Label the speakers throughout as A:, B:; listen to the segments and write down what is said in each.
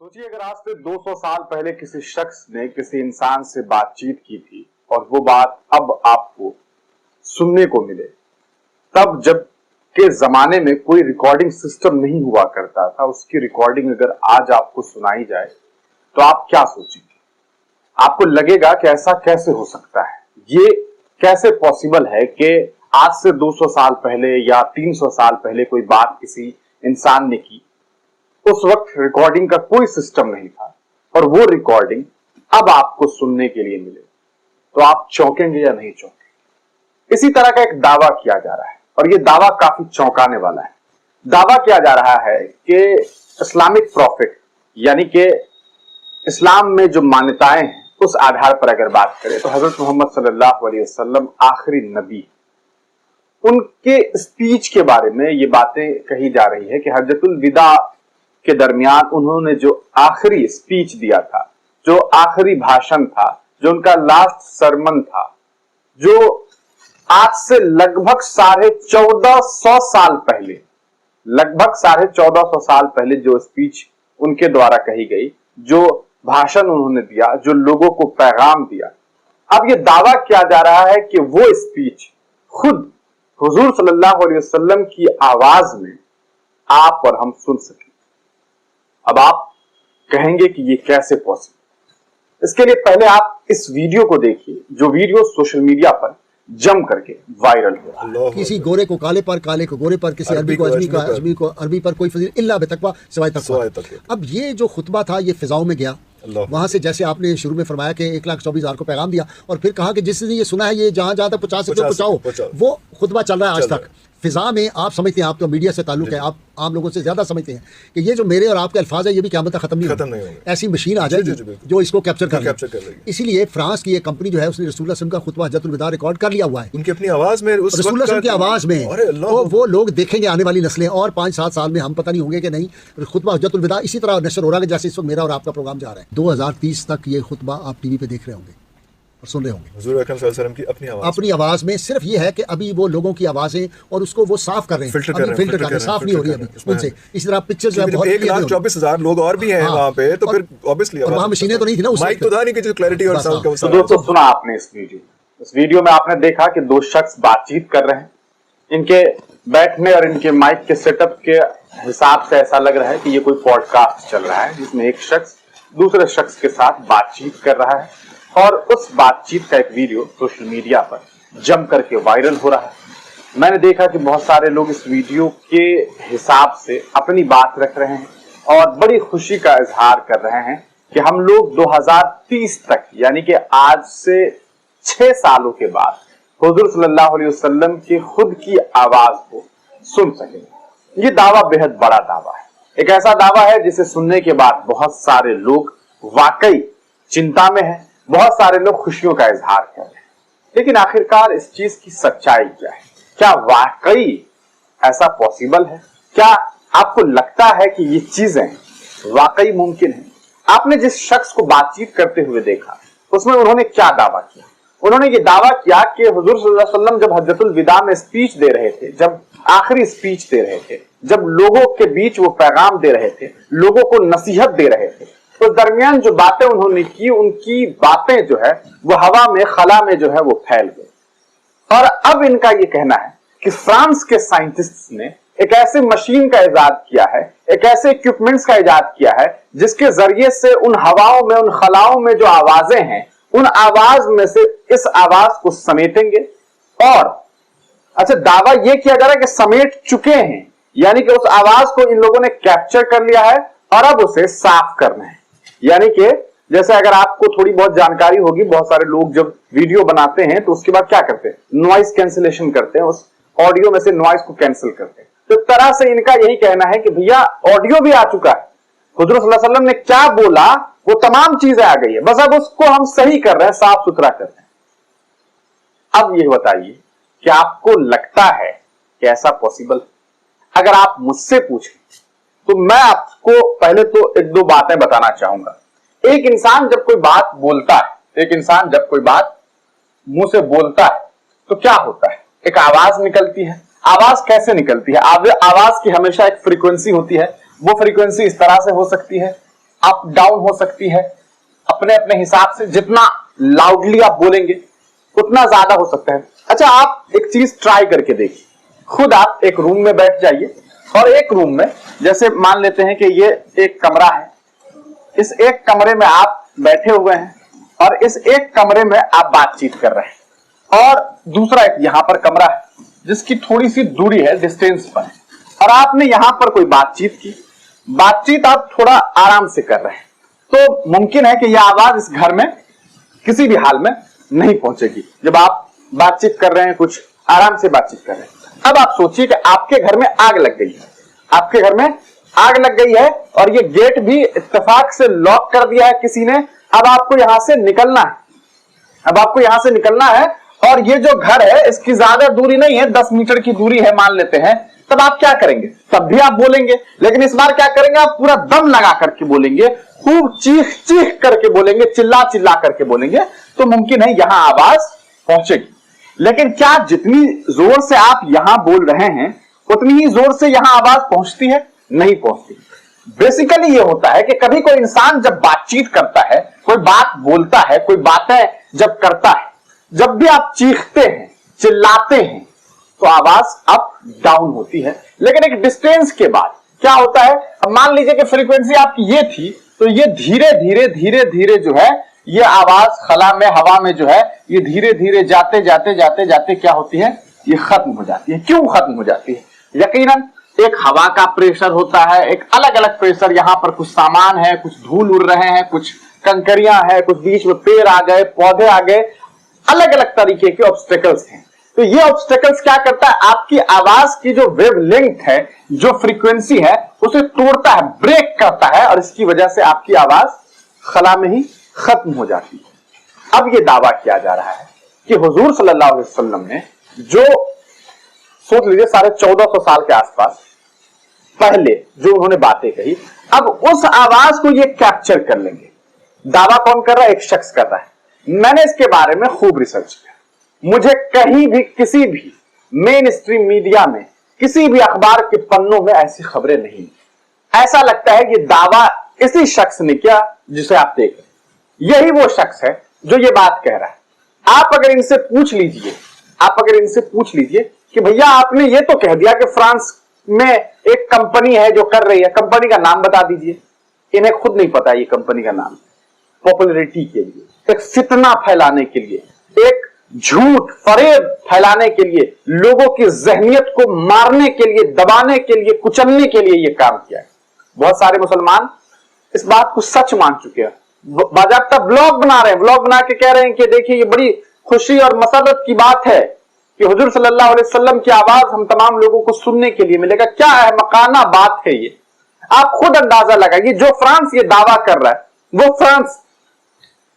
A: सोचिए अगर आज से 200 साल पहले किसी शख्स ने किसी इंसान से बातचीत की थी और वो बात अब आपको सुनने को मिले। तब जब के जमाने में कोई रिकॉर्डिंग सिस्टम नहीं हुआ करता था, उसकी रिकॉर्डिंग अगर आज आपको सुनाई जाए तो आप क्या सोचेंगे? आपको लगेगा कि ऐसा कैसे हो सकता है, ये कैसे पॉसिबल है कि आज से 200 साल पहले या 300 साल पहले कोई बात किसी इंसान ने की। उस वक्त रिकॉर्डिंग का कोई सिस्टम नहीं था और वो रिकॉर्डिंग अब आपको सुनने के लिए मिले तो आप चौंकेंगे या नहीं चौंकेंगे? इसी तरह का एक दावा किया जा रहा है और ये दावा काफी चौंकाने वाला है। दावा किया जा रहा है कि इस्लामिक प्रॉफिट यानी कि इस्लाम में जो मान्यताएं हैं उस आधार पर अगर बात करें तो हजरत मोहम्मद सल्लल्लाहु अलैहि वसल्लम आखिरी नबी, उनके स्पीच के बारे में ये बातें कही जा रही है कि हज्जतुल विदा के दरमियान उन्होंने जो आखिरी स्पीच दिया था, जो आखिरी भाषण था, जो उनका लास्ट सरमन था, जो आज से लगभग 1450 साल पहले, लगभग 1450 साल पहले जो स्पीच उनके द्वारा कही गई, जो भाषण उन्होंने दिया, जो लोगों को पैगाम दिया, अब ये दावा किया जा रहा है कि वो स्पीच खुद हुजूर सल्लल्लाहु अलैहि वसल्लम की आवाज में आप और हम सुन सके। अब आप कहेंगे कि ये कैसे पॉसिबल? इसके लिए पहले आप इस वीडियो को देखिए, जो वीडियो सोशल मीडिया पर जम करके वायरल हो रहा है।
B: किसी गोरे को काले पर, काले को गोरे पर, किसी अरबी को अजमी को अरबी पर कोई फजील इल्ला बेतकवा सिवाय तकवा। अब ये जो खुतबा था ये फिजाओं में गया। वहां से जैसे आपने शुरू में फरमाया कि 1,24,000 को पैगाम दिया और फिर कहा कि जिसने ये सुना है ये जहां जहां तक पहुंचा सकते हो पहुंचाओ। वो खुतबा चल रहा है आज तक फिजा में। आप समझते हैं, आप तो मीडिया से ताल्लुक है, आप आम लोगों से ज्यादा समझते हैं कि ये जो मेरे और आपके अल्फाज है ये भी क़यामत तक खत्म नहीं होंगे। ऐसी मशीन आ जाएगी जो इसको कैप्चर कर लेगी। इसीलिए फ्रांस की एक कंपनी जो है उसने रसूलुल्लाह सल्लल्लाहु अलैहि वसल्लम का खुतबा हज्जतुल विदा रिकॉर्ड कर लिया हुआ है
C: उनकी अपनी आवाज में,
B: रसूलुल्लाह सल्लल्लाहु अलैहि वसल्लम की आवाज में। तो वो लोग देखेंगे आने वाली नस्लें, और 5-7 साल में हम पता नहीं होंगे कि नहीं खुतबा हज्जतुल विदा इसी तरह नशर हो रहा है जैसे इस वक्त मेरा और आपका प्रोग्राम जा रहा है। 2030 तक ये खुतबा आप टीवी पे देख रहे होंगे और सुन रहे होंगे
C: हुजूर अकरम सल्लल्लाहु अलैहि वसल्लम की अपनी
B: आवाज में। सिर्फ ये है कि अभी वो लोगों की आवाजें और उसको वो साफ कर रहे हैं, फिल्टर कर रहे हैं, साफ नहीं हो रही अभी उनसे। इस तरह पिक्चर जो है बहुत
C: 1,24,000 लोग और भी हैं वहां पे, तो फिर ऑब्वियसली
B: वहां मशीनें तो नहीं थी ना,
C: माइक तो था नहीं कि जो क्लैरिटी और साउंड का।
A: तो दोस्तों सुना आपने इस वीडियो में आपने देखा कि दो शख्स बातचीत कर रहे हैं। इनके बैठने और इनके माइक के सेटअप के हिसाब से ऐसा लग रहा है कि ये कोई पॉडकास्ट चल रहा है जिसमें एक शख्स दूसरे शख्स के साथ बातचीत कर रहा है और उस बातचीत का एक वीडियो सोशल मीडिया पर जम करके वायरल हो रहा है। मैंने देखा कि बहुत सारे लोग इस वीडियो के हिसाब से अपनी बात रख रहे हैं और बड़ी खुशी का इजहार कर रहे हैं कि हम लोग 2030 तक यानी कि आज से 6 सालों के बाद हुजूर सल्लल्लाहु अलैहि वसल्लम की खुद की आवाज को सुन सकेंगे। ये दावा बेहद बड़ा दावा है, एक ऐसा दावा है जिसे सुनने के बाद बहुत सारे लोग वाकई चिंता में हैं, बहुत सारे लोग खुशियों का इजहार कर रहे हैं। लेकिन आखिरकार इस चीज की सच्चाई क्या है? क्या वाकई ऐसा पॉसिबल है? क्या आपको लगता है कि ये चीजें वाकई मुमकिन है? आपने जिस शख्स को बातचीत करते हुए देखा उसमें उन्होंने क्या दावा किया? उन्होंने ये दावा किया कि हुजूर सल्लल्लाहु अलैहि वसल्लम जब हज्जतुल विदा में स्पीच दे रहे थे, जब आखिरी स्पीच दे रहे थे, जब लोगों के बीच वो पैगाम दे रहे थे, लोगों को नसीहत दे रहे थे, तो दरमियान जो बातें उन्होंने की उनकी बातें जो है वो हवा में खला में जो है वो फैल गई। और अब इनका ये कहना है कि फ्रांस के साइंटिस्ट्स ने एक ऐसे मशीन का इजाद किया है, एक ऐसे इक्विपमेंट्स का इजाद किया है जिसके जरिए से उन हवाओं में, उन खलाओं में जो आवाजें हैं, उन आवाज में से इस आवाज को समेटेंगे। और अच्छा, दावा यह किया जा रहा है कि समेट चुके हैं, यानी कि उस आवाज को इन लोगों ने कैप्चर कर लिया है और अब उसे साफ करना है। यानी कि जैसे अगर आपको थोड़ी बहुत जानकारी होगी, बहुत सारे लोग जब वीडियो बनाते हैं तो उसके बाद क्या करते हैं, नॉइस कैंसिलेशन करते हैं, उस ऑडियो में से नॉइस को कैंसिल करते हैं। तो तरह से इनका यही कहना है कि भैया ऑडियो भी आ चुका है, हुजूर सल्लल्लाहु अलैहि वसल्लम ने क्या बोला वो तमाम चीजें आ गई है, बस अब उसको हम सही कर रहे हैं, साफ सुथरा कर रहे हैं। अब ये बताइए कि आपको लगता है कि ऐसा पॉसिबल? अगर आप मुझसे पूछें तो मैं आपको पहले तो 1-2 बातें बताना चाहूंगा। एक इंसान जब कोई बात बोलता है, एक इंसान जब कोई बात मुंह से बोलता है तो क्या होता है, एक आवाज निकलती है। आवाज कैसे निकलती है? आवाज की हमेशा एक फ्रीक्वेंसी होती है, वो फ्रीक्वेंसी इस तरह से हो सकती है अप डाउन हो सकती है, अपने अपने हिसाब से जितना लाउडली आप बोलेंगे उतना ज्यादा हो सकता है। अच्छा, आप एक चीज ट्राई करके देखिए, खुद आप एक रूम में बैठ जाइए और एक रूम में, जैसे मान लेते हैं कि ये एक कमरा है, इस एक कमरे में आप बैठे हुए हैं और इस एक कमरे में आप बातचीत कर रहे हैं और दूसरा एक यहां पर कमरा है जिसकी थोड़ी सी दूरी है, डिस्टेंस पर, और आपने यहां पर कोई बातचीत की, बातचीत आप थोड़ा आराम से कर रहे हैं, तो मुमकिन है कि यह आवाज इस घर में किसी भी हाल में नहीं पहुंचेगी। जब आप बातचीत कर रहे हैं, कुछ आराम से बातचीत कर रहे हैं, अब आप सोचिए कि आपके घर में आग लग गई है, आपके घर में आग लग गई है और ये गेट भी इत्तेफाक से लॉक कर दिया है किसी ने। अब आपको यहां से निकलना है, अब आपको यहां से निकलना है और ये जो घर है इसकी ज्यादा दूरी नहीं है, 10 मीटर की दूरी है मान लेते हैं। तब आप क्या करेंगे? तब भी आप बोलेंगे, लेकिन इस बार क्या करेंगे? आप पूरा दम लगा करके बोलेंगे, खूब चीख चीख करके बोलेंगे, चिल्ला चिल्ला करके बोलेंगे, तो मुमकिन है यहां आवाज पहुंचेगी। लेकिन क्या जितनी जोर से आप यहां बोल रहे हैं उतनी ही जोर से यहां आवाज पहुंचती है? नहीं पहुंचती। बेसिकली ये होता है कि कभी कोई इंसान जब बातचीत करता है, कोई बात बोलता है, कोई बातें जब करता है, जब भी आप चीखते हैं, चिल्लाते हैं, तो आवाज अप डाउन होती है। लेकिन एक डिस्टेंस के बाद क्या होता है? अब मान लीजिए कि फ्रीक्वेंसी आपकी ये थी, तो ये धीरे धीरे धीरे धीरे जो है ये आवाज खला में, हवा में जो है ये धीरे धीरे जाते जाते जाते जाते क्या होती है? ये खत्म हो जाती है। क्यों खत्म हो जाती है? यकीनन एक हवा का प्रेशर होता है, एक अलग अलग प्रेशर, यहां पर कुछ सामान है, कुछ धूल उड़ रहे हैं, कुछ कंकरियां हैं, कुछ बीच में पेड़ आ गए, पौधे आ गए, अलग अलग तरीके के ऑब्स्टेकल्स हैं। तो ये ऑब्स्टेकल्स क्या करता है? आपकी आवाज की जो वेवलेंथ है, जो फ्रीक्वेंसी है, उसे तोड़ता है, ब्रेक करता है, और इसकी वजह से आपकी आवाज खला में ही खत्म हो जाती है। अब ये दावा किया जा रहा है कि हुजूर सल्लल्लाहु अलैहि वसल्लम ने जो, सोच लीजिए 1450 साल के आसपास पहले जो उन्होंने बातें कही, अब उस आवाज को ये कैप्चर कर लेंगे। दावा कौन कर रहा है? एक शख्स कर रहा है। मैंने इसके बारे में खूब रिसर्च किया, मुझे कहीं भी किसी भी मेन स्ट्रीम मीडिया में, किसी भी अखबार के पन्नों में ऐसी खबरें नहीं। ऐसा लगता है कि दावा इसी शख्स ने किया जिसे आप देख रहे हैं। यही वो शख्स है जो ये बात कह रहा है। आप अगर इनसे पूछ लीजिए, आप अगर इनसे पूछ लीजिए कि भैया आपने ये तो कह दिया कि फ्रांस में एक कंपनी है जो कर रही है, कंपनी का नाम बता दीजिए। इन्हें खुद नहीं पता ये कंपनी का नाम। पॉपुलैरिटी के लिए, एक फितना फैलाने के लिए, एक झूठ फरेब फैलाने के लिए, लोगों की जहनियत को मारने के लिए, दबाने के लिए, कुचलने के लिए ये काम किया है। बहुत सारे मुसलमान इस बात को सच मान चुके हैं, बाकायदा ब्लॉग बना रहे हैं, ब्लॉग बना के कह रहे हैं कि देखिए ये बड़ी खुशी और मसरत की बात है कि हुजूर सल्लल्लाहु अलैहि वसल्लम की आवाज हम तमाम लोगों को सुनने के लिए मिलेगा। क्या है मकाना बात है ये। आप खुद अंदाजा लगाइए, जो फ्रांस ये दावा कर रहा है, वो फ्रांस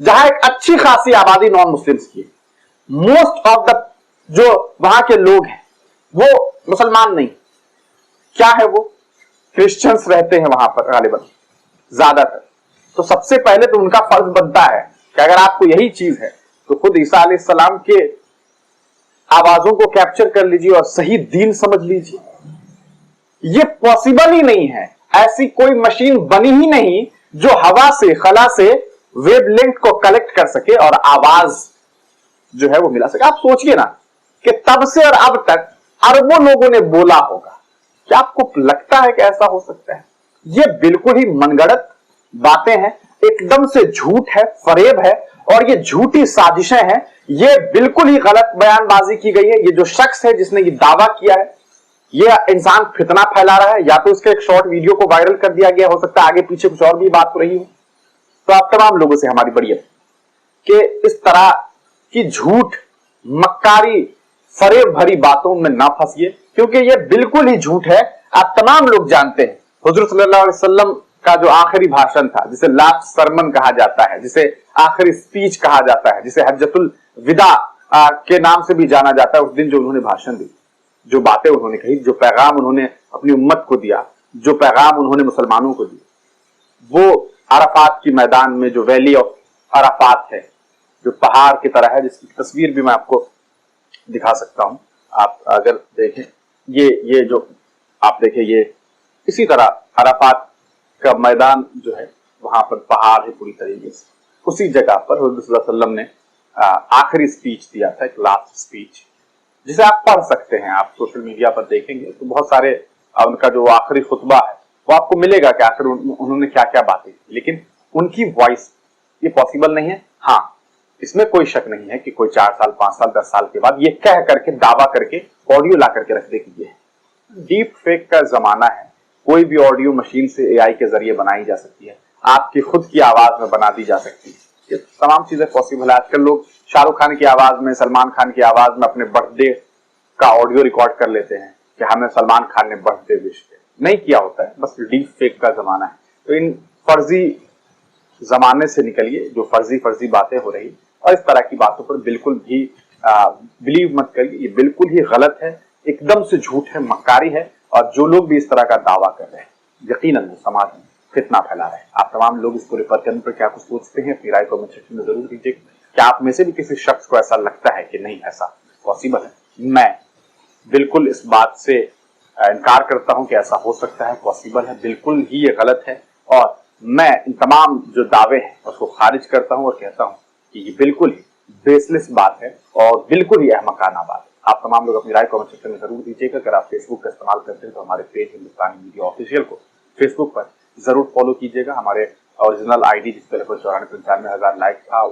A: जहां एक अच्छी खासी आबादी नॉन मुस्लिम्स की, मोस्ट ऑफ द जो वहां के लोग हैं वो मुसलमान नहीं, क्या है वो क्रिश्चियंस रहते हैं वहां पर गालिबन ज्यादातर। तो सबसे पहले तो उनका फर्ज बनता है कि अगर आपको यही चीज है तो खुद ईसा अलैहिस्सलाम के आवाजों को कैप्चर कर लीजिए और सही दीन समझ लीजिए। ये पॉसिबल ही नहीं है, ऐसी कोई मशीन बनी ही नहीं जो हवा से, खला से वेवलेंथ को कलेक्ट कर सके और आवाज जो है वो मिला सके। आप सोचिए ना कि तब से और अब तक अरबों लोगों ने बोला होगा, क्या आपको लगता है कि ऐसा हो सकता है? ये बिल्कुल ही मनगढ़ंत बातें हैं, एकदम से झूठ है, फरेब है, और ये झूठी साजिशें हैं। ये बिल्कुल ही गलत बयानबाजी की गई है। ये जो शख्स है जिसने ये दावा किया है, ये इंसान फितना फैला रहा है, या तो इसके एक शॉर्ट वीडियो को वायरल कर दिया गया, हो सकता है आगे पीछे कुछ और भी बात हो रही हो। तो आप तमाम लोगों से हमारी बड़ी कि इस तरह की झूठ, मक्कारी, फरेब भरी बातों में ना फंसिए, क्योंकि ये बिल्कुल ही झूठ है। आप तमाम लोग जानते हैं हुजूर सल्लल्लाहु अलैहि वसल्लम का जो आखिरी भाषण था, जिसे लास्ट सरमन कहा जाता है, जिसे आखिरी स्पीच कहा जाता है, जिसे हज्जतुल विदा के नाम से भी जाना जाता है, उस दिन जो उन्होंने भाषण दी, जो बातें उन्होंने कही, जो पैगाम उन्होंने अपनी उम्मत को दिया, जो पैगाम उन्होंने मुसलमानों को दिया, वो अराफात की मैदान में जो वैली ऑफ अराफात है, जो पहाड़ की तरह है, जिसकी तस्वीर भी मैं आपको दिखा सकता हूं। आप अगर देखें, ये जो आप देखें, ये इसी तरह अराफात का मैदान जो है वहां पर पहाड़ है पूरी तरीके से, उसी जगह पर हुजूर सल्लल्लाहु अलैहि वसल्लम ने आखिरी स्पीच दिया था, एक लास्ट स्पीच, जिसे आप पढ़ सकते हैं। आप सोशल मीडिया पर देखेंगे तो बहुत सारे उनका जो आखिरी खुतबा है वो आपको मिलेगा कि आखिर उन्होंने क्या क्या बातें की, लेकिन उनकी वॉइस ये पॉसिबल नहीं है। हाँ, इसमें कोई शक नहीं है कि कोई 4 साल 5 साल 10 साल के बाद ये कह करके दावा करके ऑडियो ला करके रख दे कि ये डीप फेक का जमाना है। कोई भी ऑडियो मशीन से एआई के जरिए बनाई जा सकती है, आपकी खुद की आवाज में बना दी जा सकती है, ये तमाम चीजें पॉसिबल है। आजकल लोग शाहरुख खान की आवाज में, सलमान खान की आवाज में अपने बर्थडे का ऑडियो रिकॉर्ड कर लेते हैं कि हमें सलमान खान ने बर्थडे विश किया, नहीं किया होता है, बस डीप फेक का जमाना है। तो इन फर्जी जमाने से निकलिए जो फर्जी बातें हो रही, और इस तरह की बातों पर बिल्कुल भी बिलीव मत करिए, ये बिल्कुल ही गलत है, एकदम से झूठ है, मक्कारी है। और जो लोग भी इस तरह का दावा कर रहे हैं, यकीनन समाज में फितना फैला रहे हैं। आप तमाम लोग इसको रिपर करने पर क्या कुछ सोचते हैं, अपनी राय कमेंट सेक्शन में जरूर दीजिए। क्या आप में से भी किसी शख्स को ऐसा लगता है कि नहीं ऐसा पॉसिबल है? मैं बिल्कुल इस बात से इनकार करता हूं कि ऐसा हो सकता है, पॉसिबल है, बिल्कुल ही ये गलत है। और मैं इन तमाम जो दावे हैं उसको खारिज करता हूं और कहता हूं कि ये बिल्कुल ही बेसलेस बात है और बिल्कुल ही अहमकाना बात है। आप तमाम लोग अपनी राय कमेंट सेक्शन में जरूर दीजिएगा। अगर आप फेसबुक का इस्तेमाल करते हैं तो हमारे पेज हिंदुस्तानी मीडिया ऑफिशियल को फेसबुक पर जरूर फॉलो कीजिएगा। हमारे ओरिजिनल आईडी जिस पर लगभग 94-95 लाइक था,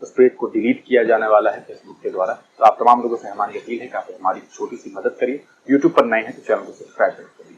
A: उस पेज को डिलीट किया जाने वाला है फेसबुक के द्वारा। तो आप तमाम लोगों से हमारी अपील है कि आप हमारी छोटी सी मदद करिए। यूट्यूब पर नए हैं तो चैनल को सब्सक्राइब करें।